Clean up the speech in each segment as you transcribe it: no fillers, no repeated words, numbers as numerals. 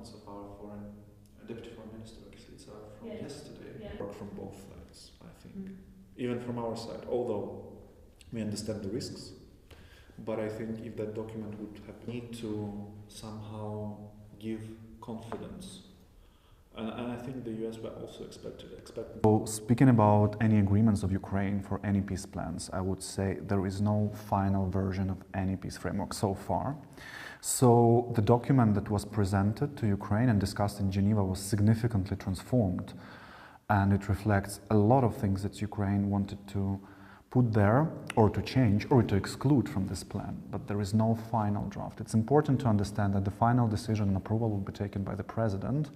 comments of our Deputy Foreign Minister Kislytsa from yesterday. Work from both sides, I think. Even from our side, although we understand the risks, but I think if that document would have need to somehow give confidence. And I think the US were also expecting. So speaking about any agreements of Ukraine for any peace plans, I would say there is no final version of any peace framework so far. So the document that was presented to Ukraine and discussed in Geneva was significantly transformed, and it reflects a lot of things that Ukraine wanted to put there or to change or to exclude from this plan, but there is no final draft. It's important to understand that the final decision and approval will be taken by the president.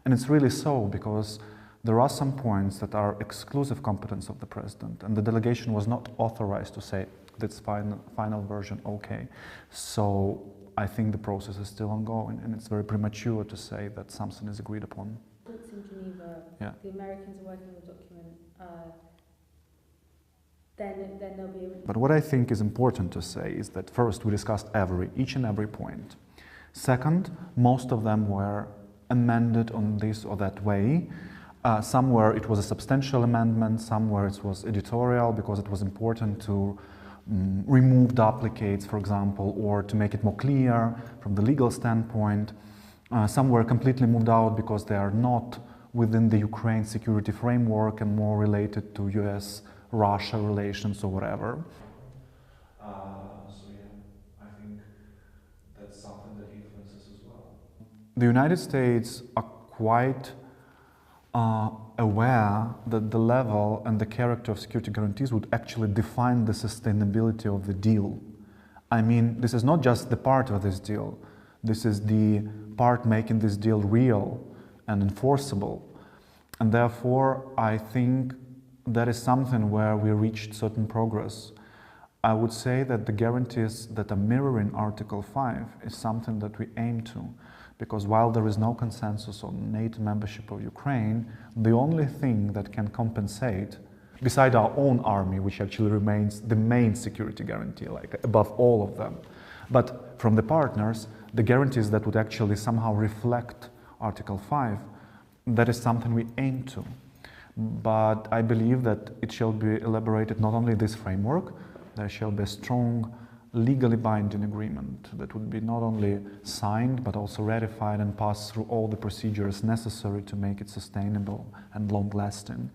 And it's really so because there are some points that are exclusive competence of the president, and the delegation was not authorized to say that's final version okay. So I think the process is still ongoing, and it's very premature to say that something is agreed upon. Talks in Geneva, the Americans are working on the document, then they'll be able to... But what I think is important to say is that first we discussed each and every point. Second, most of them were amended on this or that way. Somewhere it was a substantial amendment, somewhere it was editorial because it was important to remove duplicates, for example, or to make it more clear from the legal standpoint. Some were completely moved out because they are not within the Ukraine security framework and more related to US-Russia relations or whatever. I think that's something that influences as well. The United States are quite aware that the level and the character of security guarantees would actually define the sustainability of the deal. I mean, this is not just the part of this deal. This is the part making this deal real and enforceable. And therefore, I think that is something where we reached certain progress. I would say that the guarantees that are mirroring Article 5 is something that we aim to. Because while there is no consensus on NATO membership of Ukraine, the only thing that can compensate, beside our own army, which actually remains the main security guarantee, like above all of them, but from the partners, the guarantees that would actually somehow reflect Article 5, that is something we aim to. But I believe that it shall be elaborated not only this framework, there shall be a strong legally binding agreement that would be not only signed but also ratified and pass through all the procedures necessary to make it sustainable and long-lasting.